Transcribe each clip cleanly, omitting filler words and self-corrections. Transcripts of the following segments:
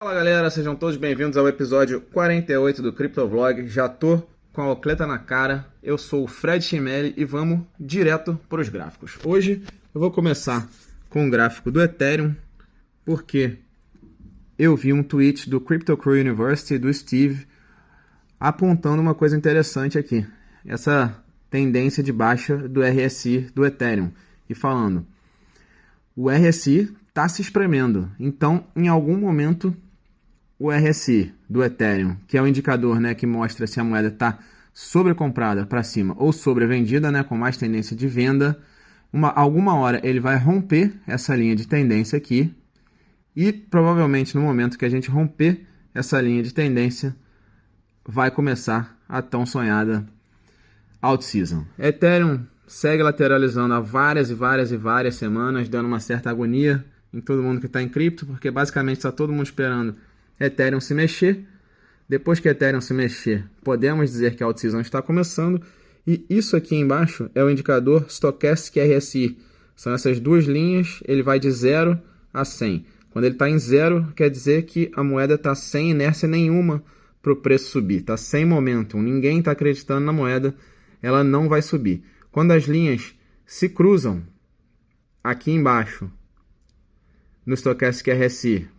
Fala galera, sejam todos bem-vindos ao episódio 48 do Criptovlog. Já tô com a ocleta na cara, eu sou o Fred Chimelli e vamos direto para os gráficos. Hoje eu vou começar com o gráfico do Ethereum, porque eu vi um tweet do Crypto Crew University, do Steve, apontando uma coisa interessante aqui. Essa tendência de baixa do RSI do Ethereum e falando, o RSI está se espremendo, então em algum momento o RSI do Ethereum, que é o indicador, que mostra se a moeda está sobrecomprada para cima ou sobrevendida, com mais tendência de venda, alguma hora ele vai romper essa linha de tendência aqui e provavelmente no momento que a gente romper essa linha de tendência vai começar a tão sonhada out-season. Ethereum segue lateralizando há várias semanas, dando uma certa agonia em todo mundo que está em cripto, porque basicamente está todo mundo esperando Ethereum se mexer. Depois que Ethereum se mexer, podemos dizer que a out-season está começando. E isso aqui embaixo é o indicador Stochastic RSI. São essas duas linhas, ele vai de 0 a 100. Quando ele está em 0, quer dizer que a moeda está sem inércia nenhuma para o preço subir. Está sem momentum, ninguém está acreditando na moeda, ela não vai subir. Quando as linhas se cruzam aqui embaixo, no Stochastic RSI,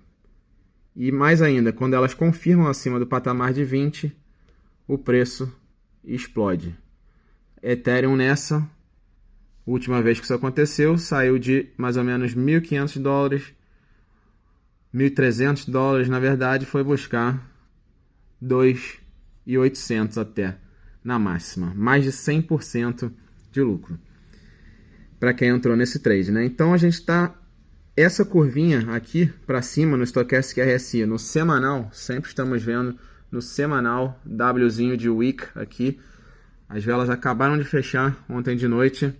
e mais ainda, quando elas confirmam acima do patamar de 20, o preço explode. Ethereum nessa, última vez que isso aconteceu, saiu de mais ou menos $1.500, $1.300, na verdade, foi buscar 2.800 até, na máxima. Mais de 100% de lucro para quem entrou nesse trade, Então a gente está essa curvinha aqui para cima no Stochastic RSI, no semanal, sempre estamos vendo no semanal, Wzinho de Week aqui. As velas acabaram de fechar ontem de noite.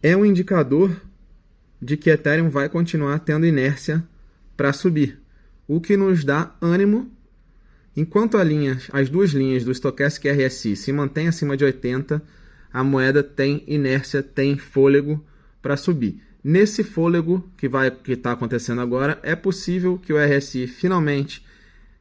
É um indicador de que Ethereum vai continuar tendo inércia para subir, o que nos dá ânimo. Enquanto as duas linhas do Stochastic RSI se mantêm acima de 80, a moeda tem inércia, tem fôlego para subir. Nesse fôlego que está acontecendo agora, é possível que o RSI finalmente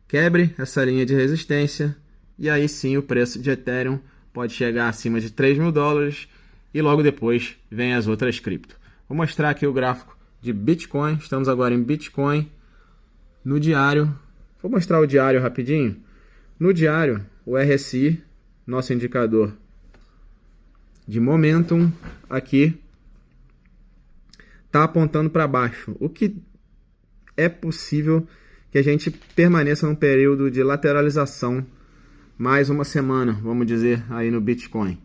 quebre essa linha de resistência e aí sim o preço de Ethereum pode chegar acima de $3.000 e logo depois vem as outras cripto. Vou mostrar aqui o gráfico de Bitcoin, estamos agora em Bitcoin, no diário. Vou mostrar o diário rapidinho. No diário, o RSI, nosso indicador de momentum, aqui está apontando para baixo, o que é possível que a gente permaneça num período de lateralização mais uma semana, vamos dizer, aí no Bitcoin.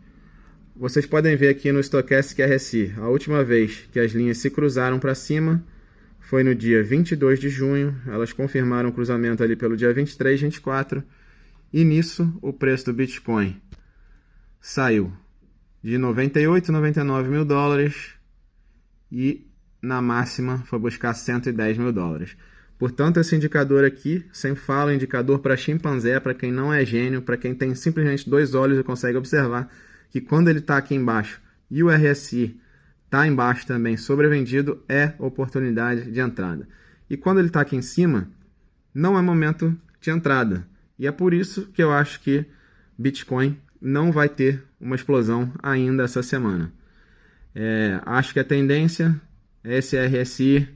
Vocês podem ver aqui no Stochastic RSI, a última vez que as linhas se cruzaram para cima foi no dia 22 de junho, elas confirmaram o cruzamento ali pelo dia 23, 24, e nisso o preço do Bitcoin saiu de 98, 99 mil dólares e na máxima foi buscar 110 mil dólares. Portanto, esse indicador aqui, sempre falo, indicador para chimpanzé, para quem não é gênio, para quem tem simplesmente 2 olhos e consegue observar que quando ele está aqui embaixo e o RSI está embaixo também, sobrevendido, é oportunidade de entrada. E quando ele está aqui em cima, não é momento de entrada. E é por isso que eu acho que Bitcoin não vai ter uma explosão ainda essa semana. Acho que a tendência é esse RSI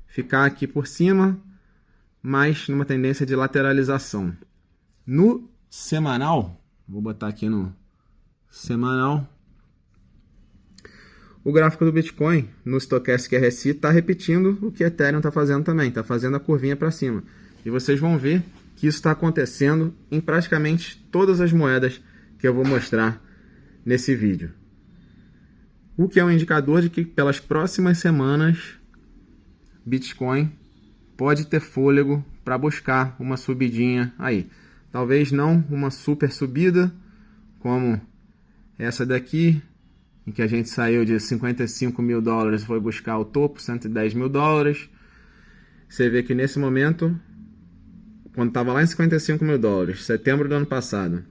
ficar aqui por cima, mas numa tendência de lateralização. No semanal, vou botar aqui no semanal, o gráfico do Bitcoin no Stochastic RSI está repetindo o que Ethereum está fazendo também, está fazendo a curvinha para cima. E vocês vão ver que isso está acontecendo em praticamente todas as moedas que eu vou mostrar nesse vídeo. O que é um indicador de que pelas próximas semanas Bitcoin pode ter fôlego para buscar uma subidinha aí. Talvez não uma super subida como essa daqui, em que a gente saiu de 55 mil dólares e foi buscar o topo, 110 mil dólares. Você vê que nesse momento, quando estava lá em 55 mil dólares, setembro do ano passado,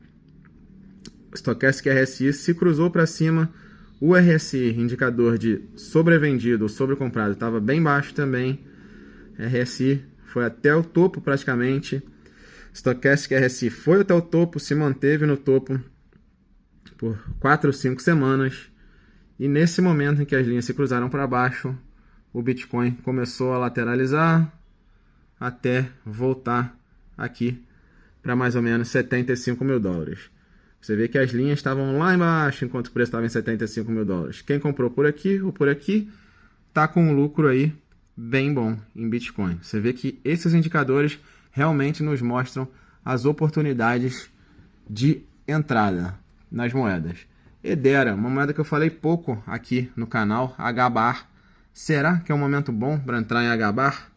o Stochastic RSI se cruzou para cima. O RSI, indicador de sobrevendido ou sobrecomprado, estava bem baixo também. RSI foi até o topo praticamente. Stochastic RSI foi até o topo, se manteve no topo por 4 ou 5 semanas. E nesse momento em que as linhas se cruzaram para baixo, o Bitcoin começou a lateralizar até voltar aqui para mais ou menos 75 mil dólares. Você vê que as linhas estavam lá embaixo enquanto o preço estava em 75 mil dólares. Quem comprou por aqui ou por aqui está com um lucro aí bem bom em Bitcoin. Você vê que esses indicadores realmente nos mostram as oportunidades de entrada nas moedas. Hedera, uma moeda que eu falei pouco aqui no canal, HBAR. Será que é um momento bom para entrar em HBAR?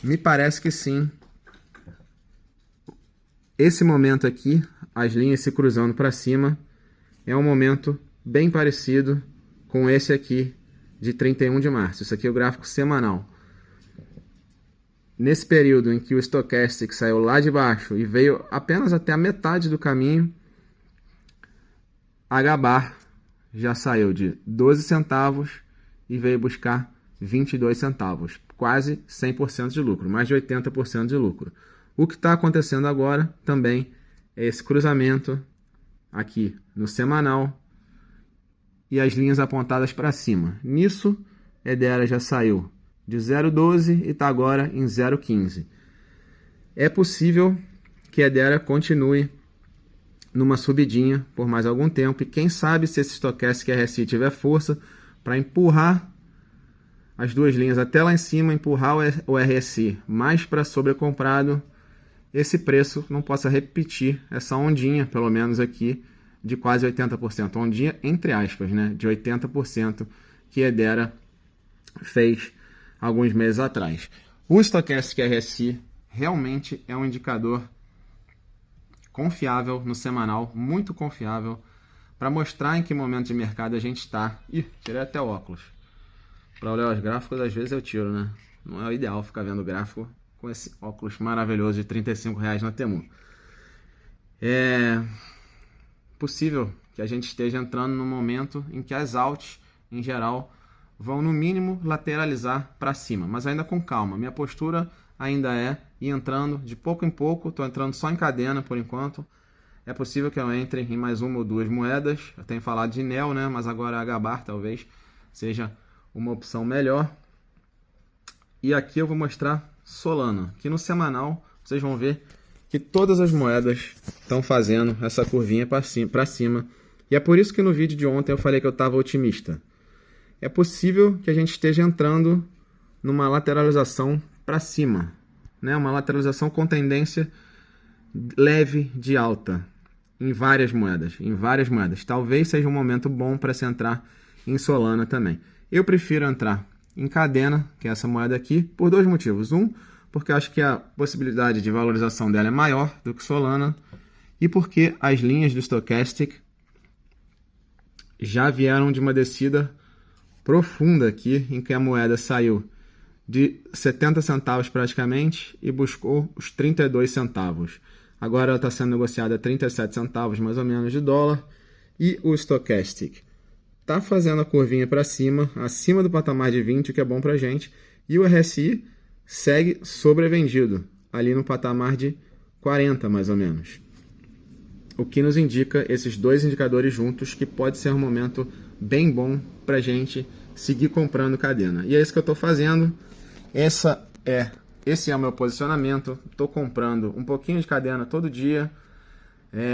Me parece que sim. Esse momento aqui, as linhas se cruzando para cima, é um momento bem parecido com esse aqui de 31 de março. Isso aqui é o gráfico semanal. Nesse período em que o Stochastic saiu lá de baixo e veio apenas até a metade do caminho, HBAR já saiu de 12 centavos e veio buscar 22 centavos. Quase 100% de lucro, mais de 80% de lucro. O que está acontecendo agora também é esse cruzamento aqui no semanal e as linhas apontadas para cima. Nisso, Hedera já saiu de 0,12 e está agora em 0,15. É possível que Hedera continue numa subidinha por mais algum tempo, e quem sabe se esse Stochastic RSI tiver força para empurrar as duas linhas até lá em cima, empurrar o RSI mais para sobrecomprado, esse preço não possa repetir essa ondinha, pelo menos aqui, de quase 80%. Ondinha entre aspas, né? De 80% que Hedera fez alguns meses atrás. O Stochastic RSI realmente é um indicador confiável no semanal, muito confiável, para mostrar em que momento de mercado a gente está. Ih, tirei até o óculos. Para olhar os gráficos, às vezes eu tiro, né? Não é o ideal ficar vendo gráfico com esse óculos maravilhoso de R$35 na Temu. É possível que a gente esteja entrando no momento em que as alts, em geral, vão no mínimo lateralizar para cima, mas ainda com calma. Minha postura ainda é ir entrando de pouco em pouco, estou entrando só em cadena por enquanto. É possível que eu entre em mais uma ou duas moedas. Eu tenho falado de NEO, né? Mas agora a HBAR talvez seja uma opção melhor. E aqui eu vou mostrar Solana, que no semanal vocês vão ver que todas as moedas estão fazendo essa curvinha para cima. E é por isso que no vídeo de ontem eu falei que eu estava otimista. É possível que a gente esteja entrando numa lateralização para cima, né? Uma lateralização com tendência leve de alta em várias moedas, Talvez seja um momento bom para se entrar em Solana também. Eu prefiro entrar em Cadena, que é essa moeda aqui, por dois motivos. Um, porque eu acho que a possibilidade de valorização dela é maior do que Solana, e porque as linhas do Stochastic já vieram de uma descida profunda aqui, em que a moeda saiu de 70 centavos praticamente e buscou os 32 centavos. Agora ela está sendo negociada a 37 centavos mais ou menos de dólar, e o Stochastic está fazendo a curvinha para cima, acima do patamar de 20, o que é bom para a gente, e o RSI segue sobrevendido, ali no patamar de 40 mais ou menos. O que nos indica esses dois indicadores juntos que pode ser um momento bem bom para a gente seguir comprando cadena. E é isso que eu estou fazendo. Esse é o meu posicionamento. Estou comprando um pouquinho de cadena todo dia.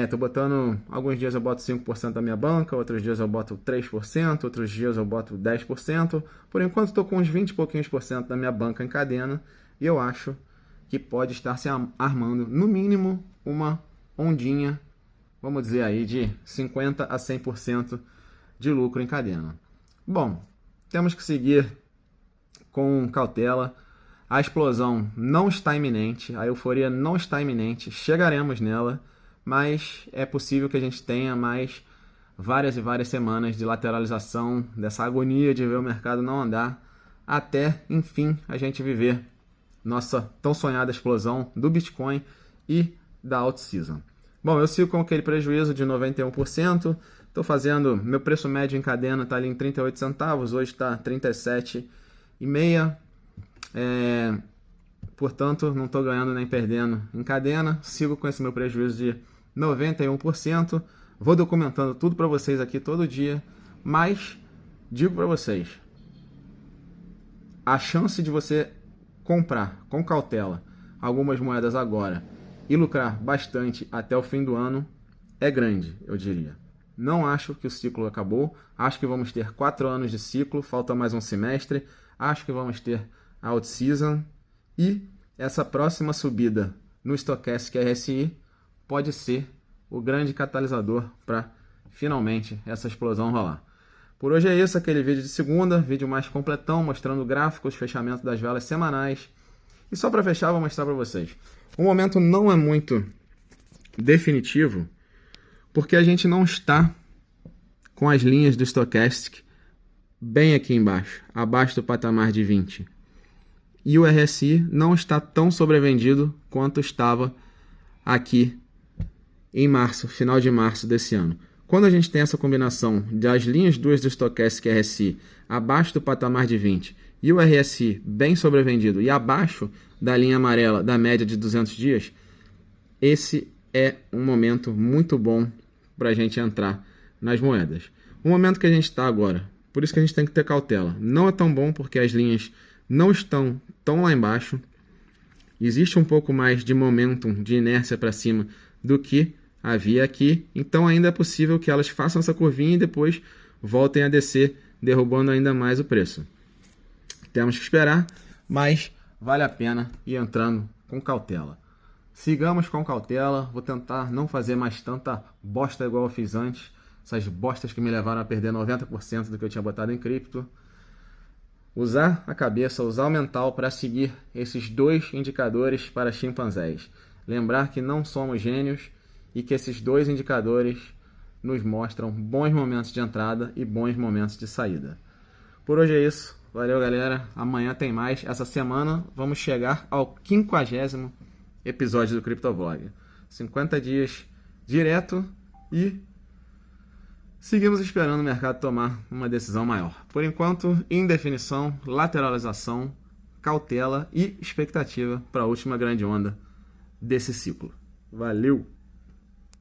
Estou botando, alguns dias eu boto 5% da minha banca, outros dias eu boto 3%, outros dias eu boto 10%. Por enquanto estou com uns 20 e pouquinhos por cento da minha banca em cadena. E eu acho que pode estar se armando, no mínimo, uma ondinha, vamos dizer aí, de 50% a 100% de lucro em cadena. Bom, temos que seguir com cautela. A explosão não está iminente, a euforia não está iminente, chegaremos nela, mas é possível que a gente tenha mais várias e várias semanas de lateralização, dessa agonia de ver o mercado não andar, até, enfim, a gente viver nossa tão sonhada explosão do Bitcoin e da alt-season. Bom, eu sigo com aquele prejuízo de 91%, estou fazendo, meu preço médio em cadena está ali em 38 centavos, hoje está 37,5. Portanto, não estou ganhando nem perdendo em cadena. Sigo com esse meu prejuízo de 91%. Vou documentando tudo para vocês aqui todo dia. Mas digo para vocês, a chance de você comprar com cautela algumas moedas agora e lucrar bastante até o fim do ano é grande, eu diria. Não acho que o ciclo acabou. Acho que vamos ter 4 anos de ciclo. Falta mais um semestre. Acho que vamos ter a out-season. E essa próxima subida no Stochastic RSI pode ser o grande catalisador para finalmente essa explosão rolar. Por hoje é isso, aquele vídeo de segunda, vídeo mais completão, mostrando gráficos, fechamento das velas semanais. E só para fechar, vou mostrar para vocês. O momento não é muito definitivo, porque a gente não está com as linhas do Stochastic bem aqui embaixo, abaixo do patamar de 20. E o RSI não está tão sobrevendido quanto estava aqui em março, final de março desse ano. Quando a gente tem essa combinação das linhas duas do Stochastic RSI abaixo do patamar de 20 e o RSI bem sobrevendido e abaixo da linha amarela da média de 200 dias, esse é um momento muito bom para a gente entrar nas moedas. O momento que a gente está agora, por isso que a gente tem que ter cautela. Não é tão bom porque as linhas não estão tão lá embaixo. Existe um pouco mais de momentum, de inércia para cima do que havia aqui. Então ainda é possível que elas façam essa curvinha e depois voltem a descer, derrubando ainda mais o preço. Temos que esperar, mas vale a pena ir entrando com cautela. Sigamos com cautela. Vou tentar não fazer mais tanta bosta igual eu fiz antes. Essas bostas que me levaram a perder 90% do que eu tinha botado em cripto. Usar a cabeça, usar o mental para seguir esses dois indicadores para chimpanzés. Lembrar que não somos gênios e que esses dois indicadores nos mostram bons momentos de entrada e bons momentos de saída. Por hoje é isso. Valeu, galera. Amanhã tem mais. Essa semana vamos chegar ao 50º episódio do Criptovlog. 50 dias direto e seguimos esperando o mercado tomar uma decisão maior. Por enquanto, indefinição, lateralização, cautela e expectativa para a última grande onda desse ciclo. Valeu!